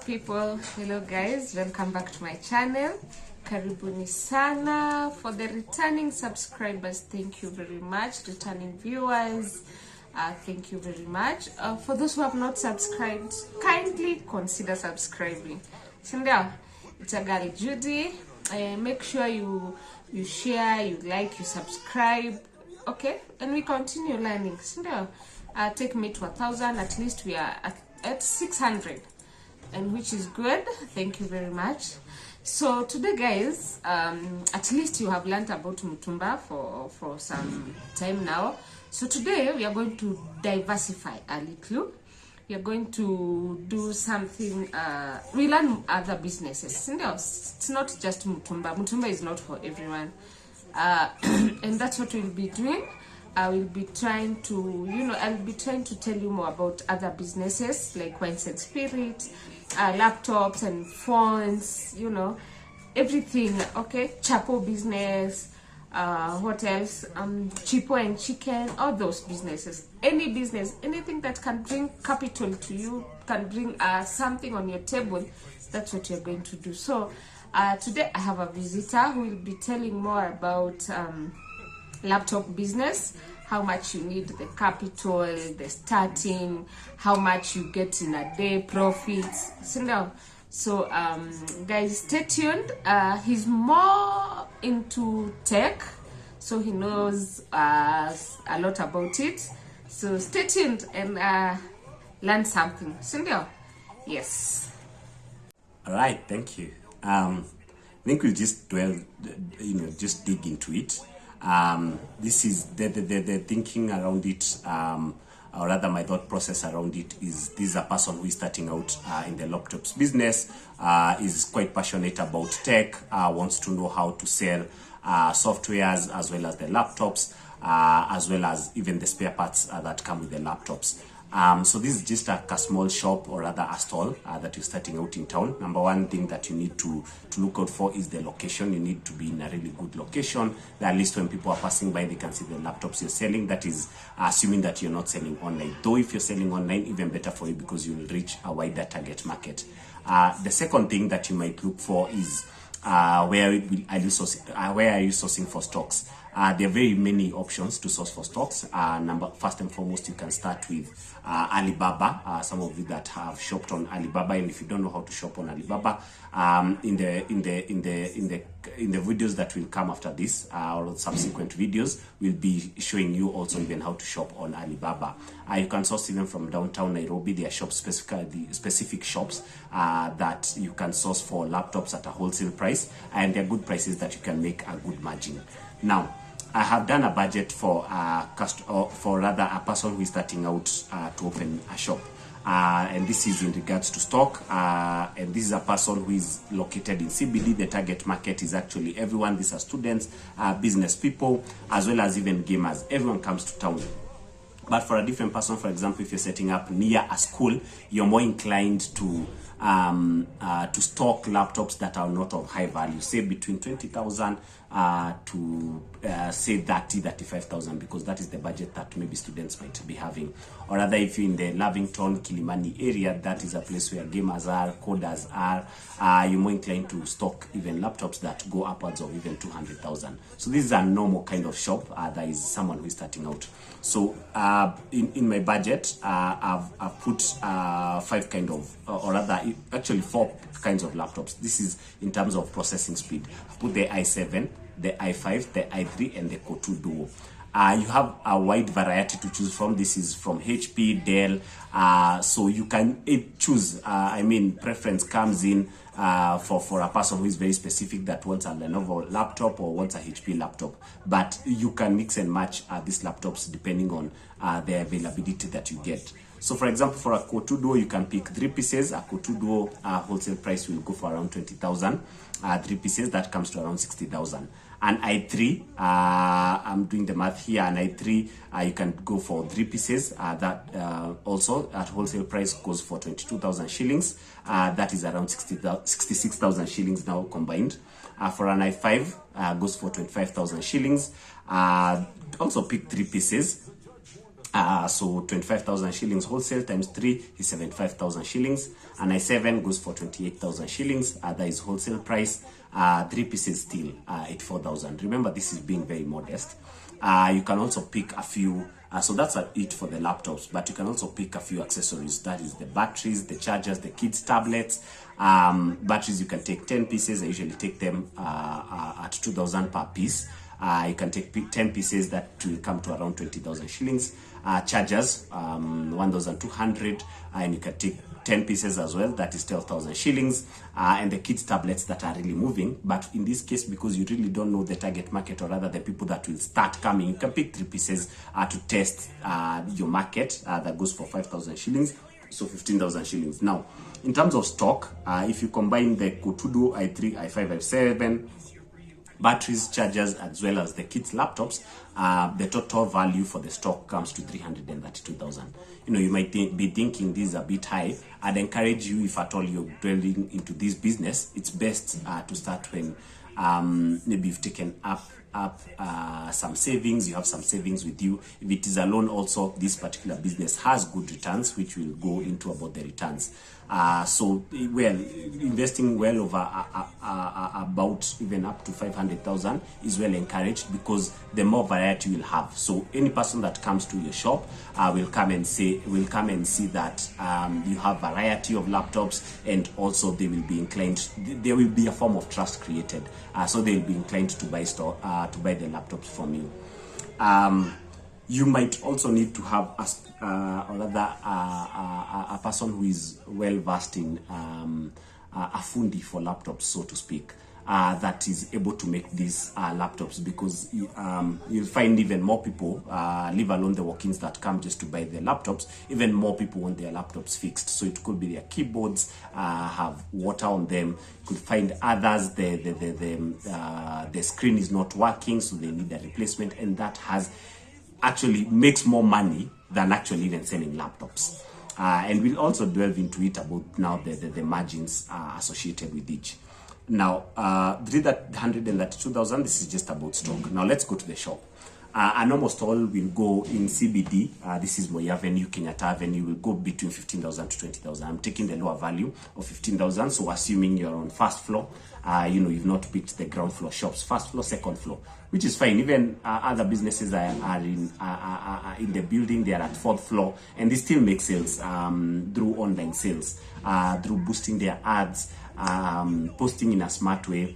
people, hello guys, welcome back to my channel. Karibuni sana. For the returning subscribers, thank you very much. Returning viewers, thank you very much. For those who have not subscribed, kindly consider subscribing. Sindio, it's a girl Judy. Make sure you share, you like, you subscribe, okay, and we continue learning. Sindio, take me to 1,000. At least we are at 600, and which is good. Thank you very much. So today guys, at least you have learned about Mutumba for some time now. So today we are going to diversify a little. We are going to do something, we learn other businesses. It's not just Mutumba. Mutumba is not for everyone, and that's what we'll be doing. I will be trying to, I'll be trying to tell you more about other businesses like wines and spirits, laptops and phones, everything, okay? Chapo business, what else? Chipo and chicken, all those businesses. Any business, anything that can bring capital to you, can bring something on your table, that's what you're going to do. So today I have a visitor who will be telling more about laptop business, how much you need, the capital, the starting, how much you get in a day, profits. So guys, stay tuned. He's more into tech, so he knows a lot about it. So stay tuned and learn something. Yes. All right, thank you. I think we'll just just dig into it. This is the thinking around it, or rather my thought process around it is, this is a person who is starting out in the laptops business, is quite passionate about tech, wants to know how to sell softwares as well as the laptops, as well as even the spare parts that come with the laptops. So this is just a small shop, or rather a stall that you're starting out in town. Number one thing that you need to look out for is the location. You need to be in a really good location, that at least when people are passing by, they can see the laptops you're selling. That is assuming that you're not selling online. Though if you're selling online, even better for you, because you will reach a wider target market. The second thing that you might look for is where are you sourcing for stocks. There are very many options to source for stocks. First and foremost, you can start with Alibaba. Some of you that have shopped on Alibaba, and if you don't know how to shop on Alibaba, in the videos that will come after this, or subsequent videos, we'll be showing you also even how to shop on Alibaba. You can source even from downtown Nairobi. There are specific shops that you can source for laptops at a wholesale price, and they're good prices that you can make a good margin. Now, I have done a budget for rather a person who is starting out to open a shop, and this is in regards to stock, and this is a person who is located in CBD. The target market is actually everyone. These are students, business people, as well as even gamers. Everyone comes to town. But for a different person, for example, if you're setting up near a school, you're more inclined to stock laptops that are not of high value, say between 20,000 to say 35,000, because that is the budget that maybe students might be having. Or rather, if you're in the Lavington, Kilimani area, that is a place where gamers are, coders are, you're more inclined to stock even laptops that go upwards of even 200,000. So this is a normal kind of shop. That is someone who is starting out. So in my budget, I've put 5 kind of, or rather actually 4 kinds of laptops. This is in terms of processing speed. I've put the i7, the i5, the i3, and the Core 2 Duo. You have a wide variety to choose from. This is from HP, Dell, so you can choose. Preference comes in for a person who is very specific, that wants a Lenovo laptop or wants a HP laptop. But you can mix and match these laptops depending on the availability that you get. So for example, for a Core 2 Duo, you can pick 3 pieces. A Core 2 Duo wholesale price will go for around 20,000. 3 pieces, that comes to around 60,000. An i3, I'm doing the math here, an i3, you can go for 3 pieces. That also at wholesale price goes for 22,000 shillings. That is around 66,000 shillings now combined. For an i5, goes for 25,000 shillings. Also pick 3 pieces. So 25,000 shillings wholesale times 3 is 75,000 shillings. An i7 goes for 28,000 shillings. That is wholesale price. 3 pieces still 84,000. Remember, this is being very modest. You can also pick a few. So that's it for the laptops, but you can also pick a few accessories. That is the batteries, the chargers, the kids' tablets. Batteries, you can take 10 pieces. I usually take them at 2,000 per piece. You can take 10 pieces, that will come to around 20,000 shillings. Chargers, 1,200, and you can take 10 pieces as well, that is 12,000 shillings. And the kids tablets that are really moving, but in this case, because you really don't know the target market, or rather the people that will start coming, you can pick 3 pieces to test your market. That goes for 5,000 shillings, so 15,000 shillings. Now, in terms of stock, if you combine the Kotudo i3, i5, i7, batteries, chargers, as well as the kids' laptops, the total value for the stock comes to 332,000. You might be thinking this is a bit high. I'd encourage you, if at all you're dwelling into this business, it's best to start when maybe you've taken up some savings, you have some savings with you. If it is a loan also, this particular business has good returns, which we'll go into about the returns. So, well, investing well over about even up to 500,000 is well encouraged, because the more variety you'll have. So any person that comes to your shop will come and see that you have variety of laptops, and also they will be inclined. There will be a form of trust created, so they will be inclined to buy the laptops from you. You might also need to have a person who is well versed in a fundi for laptops, so to speak, that is able to make these laptops, because you'll find even more people, leave alone the walk-ins that come just to buy their laptops, even more people want their laptops fixed. So it could be their keyboards have water on them. You could find others, the screen is not working, so they need a replacement, and that actually makes more money than actually even selling laptops. And we'll also delve into it about now the margins associated with each. Now, 332,000, this is just about stock. Now, let's go to the shop. And almost all will go in CBD. This is Moi Avenue, Kenyatta Avenue, will go between 15,000 to 20,000. I'm taking the lower value of 15,000. So assuming you're on first floor, you've not picked the ground floor shops, first floor, second floor, which is fine. Even other businesses are in the building, they are at fourth floor, and they still make sales through online sales, through boosting their ads, posting in a smart way.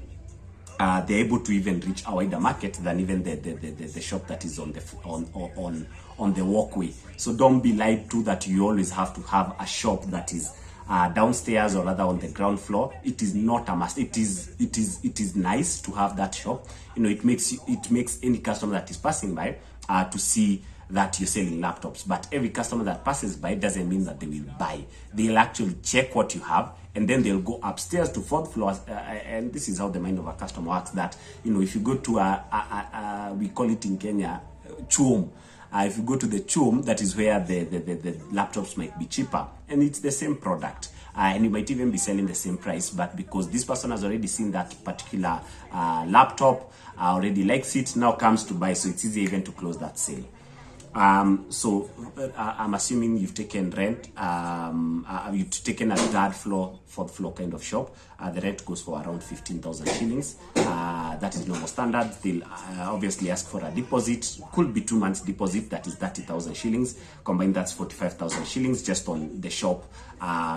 They're able to even reach a wider market than even the shop that is on the walkway. So don't be lied to that you always have to have a shop that is downstairs or rather on the ground floor. It is not a must. It is nice to have that shop. It makes any customer that is passing by to see that you're selling laptops. But every customer that passes by doesn't mean that they will buy. They'll actually check what you have, and then they'll go upstairs to fourth floor. And this is how the mind of a customer works. That if you go to we call it in Kenya chuom. If you go to the chuom, that is where the laptops might be cheaper, and it's the same product. And you might even be selling the same price, but because this person has already seen that particular laptop, already likes it, now comes to buy, so it's easy even to close that sale. So I'm assuming you've taken rent, you've taken a third floor, fourth floor kind of shop. The rent goes for around 15,000 shillings. That is normal standard. They'll obviously ask for a deposit. Could be 2 months deposit, that is 30,000 shillings. Combined, that's 45,000 shillings just on the shop,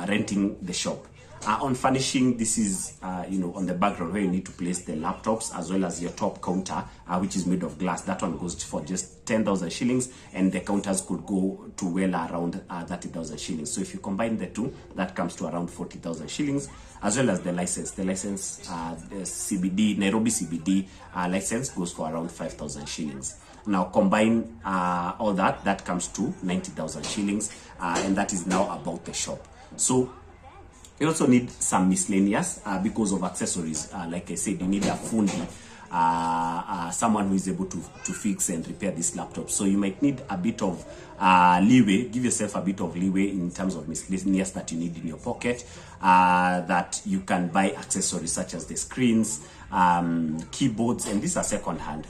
renting the shop. On furnishing, this is on the background where you need to place the laptops, as well as your top counter, which is made of glass. That one goes for just 10,000 shillings, and the counters could go to well around 30,000 shillings. So if you combine the two, that comes to around 40,000 shillings, as well as the license. The license, the CBD, Nairobi CBD license goes for around 5,000 shillings. Now combine all that comes to 90,000 shillings, and that is now about the shop. So you also need some miscellaneous because of accessories. Like I said, you need a fundi, someone who is able to fix and repair this laptop. So you might need a bit of leeway. Give yourself a bit of leeway in terms of miscellaneous that you need in your pocket, that you can buy accessories such as the screens, keyboards, and these are second hand.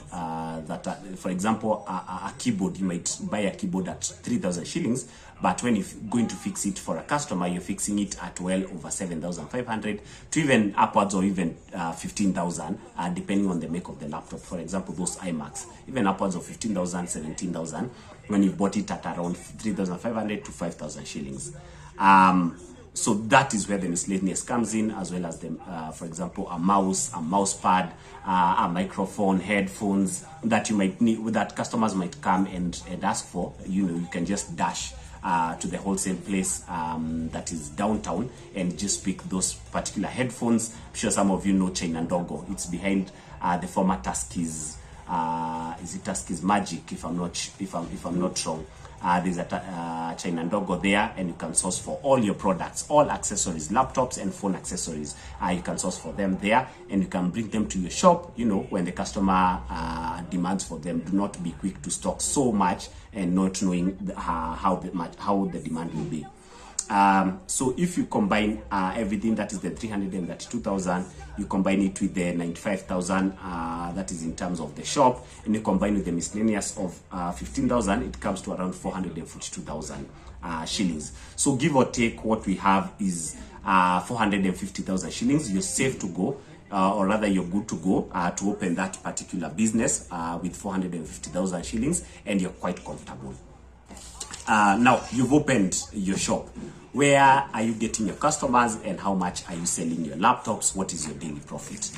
For example, a keyboard, you might buy a keyboard at 3,000 shillings, but when you're going to fix it for a customer, you're fixing it at well over 7,500 to even upwards or even 15,000, depending on the make of the laptop. For example, those iMacs, even upwards of 15,000, 17,000, when you bought it at around 3,500 to 5,000 shillings. So that is where the miscellaneous comes in, as well as the, for example, a mouse pad, a microphone, headphones that you might need, that customers might come and ask for. You can just dash to the wholesale place that is downtown and just pick those particular headphones. I'm sure some of you know China Ndogo. It's behind the former Tuskys. Is it Tuskys Magic? If I'm not wrong. There's a China Ndogo there, and you can source for all your products, all accessories, laptops and phone accessories. You can source for them there, and you can bring them to your shop. When the customer demands for them, do not be quick to stock so much and not knowing how the demand will be. So if you combine everything, that is the 332,000, you combine it with the 95,000, that is in terms of the shop, and you combine with the miscellaneous of 15,000, it comes to around 442,000 shillings. So give or take, what we have is 450,000 shillings. You're safe to go, or rather you're good to go to open that particular business with 450,000 shillings, and you're quite comfortable. Now you've opened your shop. Where are you getting your customers, and how much are you selling your laptops? What is your daily profit?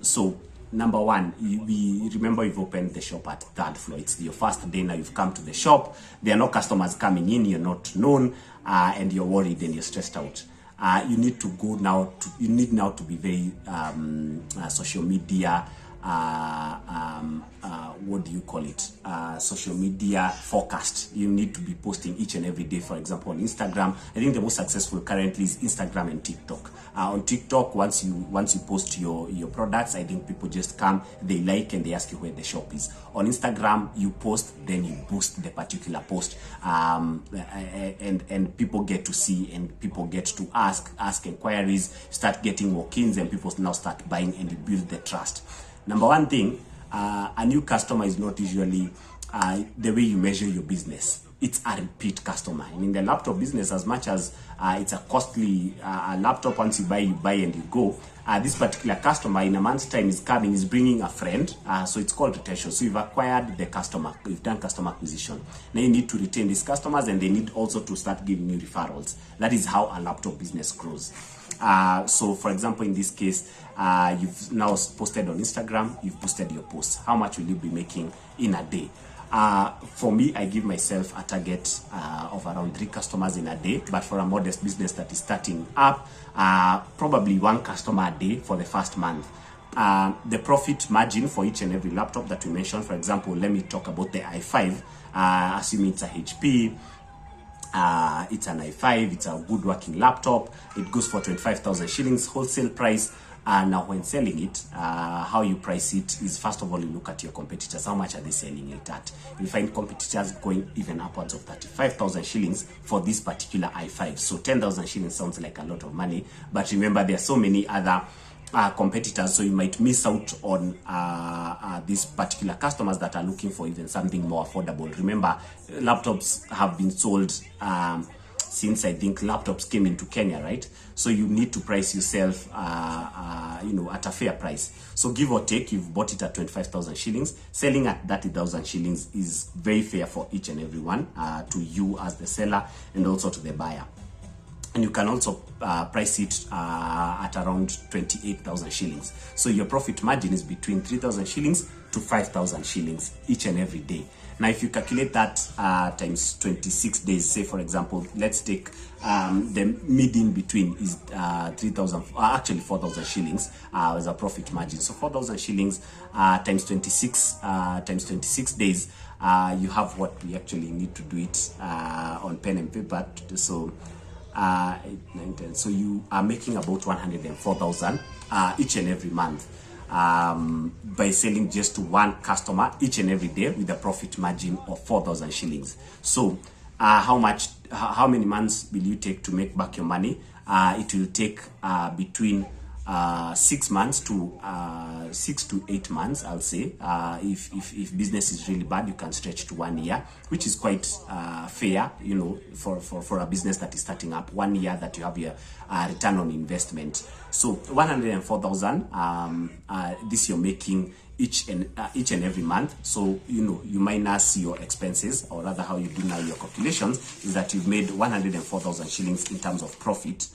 So number one, remember you've opened the shop at third floor. It's your first day now. You've come to the shop. There are no customers coming in. You're not known, and you're worried and you're stressed out. You need to go now. You need now to be very social media. What do you call it? Social media forecast. You need to be posting each and every day. For example, on Instagram, I think the most successful currently is Instagram and TikTok. On TikTok, once you post your products, I think people just come, they like, and they ask you where the shop is. On Instagram, you post, then you boost the particular post, and people get to see, and people get to ask inquiries, start getting walk-ins, and people now start buying, and you build the trust. Number one thing, a new customer is not usually the way you measure your business. It's a repeat customer. And in the laptop business, as much as it's a costly laptop, once you buy and you go, this particular customer in a month's time is coming, is bringing a friend. So it's called retention. So you've acquired the customer, you've done customer acquisition. Now you need to retain these customers, and they need also to start giving you referrals. That is how a laptop business grows. So for example, in this case, you've now posted on Instagram, you've posted your posts. How much will you be making in a day? For me, I give myself a target of around 3 customers in a day, but for a modest business that is starting up, probably 1 customer a day for the first month. The profit margin for each and every laptop that we mentioned, for example, let me talk about the i5, assuming it's a HP, it's an i5, it's a good working laptop, it goes for 25,000 shillings wholesale price. Now when selling it, how you price it is, first of all, you look at your competitors. How much are they selling it at? You find competitors going even upwards of 35,000 shillings for this particular i5. So 10,000 shillings sounds like a lot of money, but remember there are so many other competitors, so you might miss out on these particular customers that are looking for even something more affordable. Remember, laptops have been sold since I think laptops came into Kenya, right? So you need to price yourself, at a fair price. So give or take, you've bought it at 25,000 shillings. Selling at 30,000 shillings is very fair for each and every one, to you as the seller and also to the buyer. And you can also price it at around 28,000 shillings. So your profit margin is between 3,000 shillings to 5,000 shillings each and every day. Now, if you calculate that times 26 days, say for example, let's take the mid in between is 3,000, actually 4,000 shillings as a profit margin. So 4,000 shillings times 26 days, you have what we actually need to do it on pen and paper. So 8, 9, 10. So you are making about 104,000 each and every month by selling just to 1 customer each and every day with a profit margin of 4,000 shillings. So how many months will you take to make back your money? It will take between 6 months to 6 to 8 months, I'll say. If business is really bad, you can stretch to 1 year, which is quite fair, you know, for a business that is starting up. 1 year that you have your return on investment. So 104,000, this you're making each and every month. So you know, you minus your expenses, or rather how you do now your calculations is that you've made 104,000 shillings in terms of profit,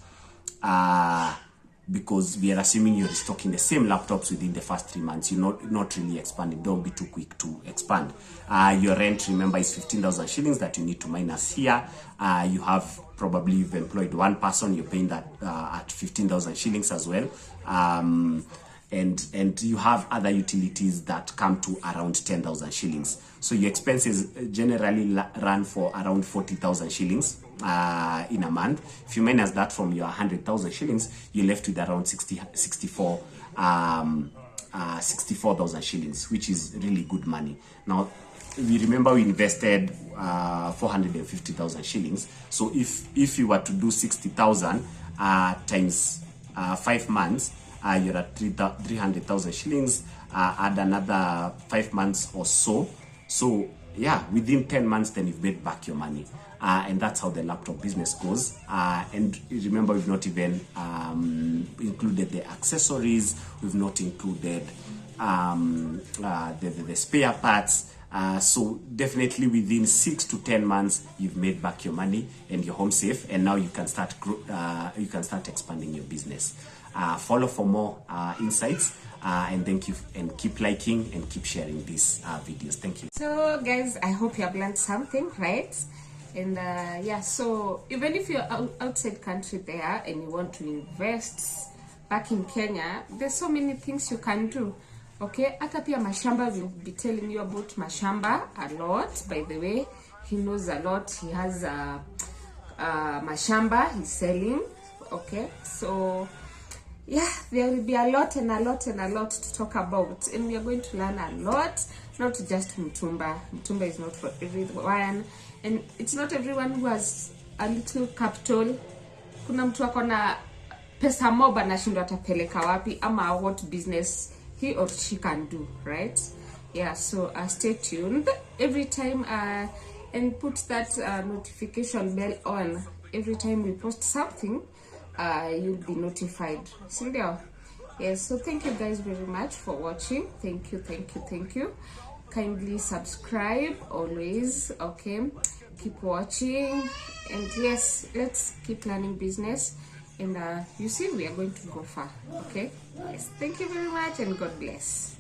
because we are assuming you're restocking the same laptops within the first 3 months. You're not really expanding. Don't be too quick to expand. Your rent, remember, is 15,000 shillings that you need to minus here. You have probably, you've employed one person, you're paying that at 15,000 shillings as well. And you have other utilities that come to around 10,000 shillings. So your expenses generally run for around 40,000 shillings in a month. If you minus that from your 100,000 shillings, you're left with around 64,000 shillings, which is really good money. Now, we remember we invested 450,000 shillings. So if you were to do 60,000 times 5 months, you're at 300,000 shillings. Add another 5 months or so. So yeah, within 10 months, then you've made back your money. And that's how the laptop business goes. And remember, we've not even included the accessories. We've not included the spare parts. So definitely within 6 to 10 months, you've made back your money and you're home safe. And now you can start expanding your business. Follow for more insights, and thank you, and keep liking and keep sharing these videos. Thank you. So guys, I hope you have learned something, right? And yeah, so even if you're outside country there and you want to invest back in Kenya, there's so many things you can do. Okay, hata pia mashamba, will be telling you about mashamba a lot. By the way, he knows a lot. He has mashamba he's selling. Okay, so yeah, there will be a lot and a lot and a lot to talk about, and we are going to learn a lot, not just mtumba. Mtumba is not for everyone, and it's not everyone who has a little capital. Kuna mtu akona pesa mob anashindwa atapeleka wapi, ama what business he or she can do, right? Yeah, so stay tuned every time, and put that notification bell on. Every time we post something, you'll be notified. Yes, so thank you guys very much for watching. Thank you. Kindly subscribe always. Okay, keep watching, and yes, let's keep learning business, and you see, we are going to go far. Okay, yes, thank you very much, and God bless.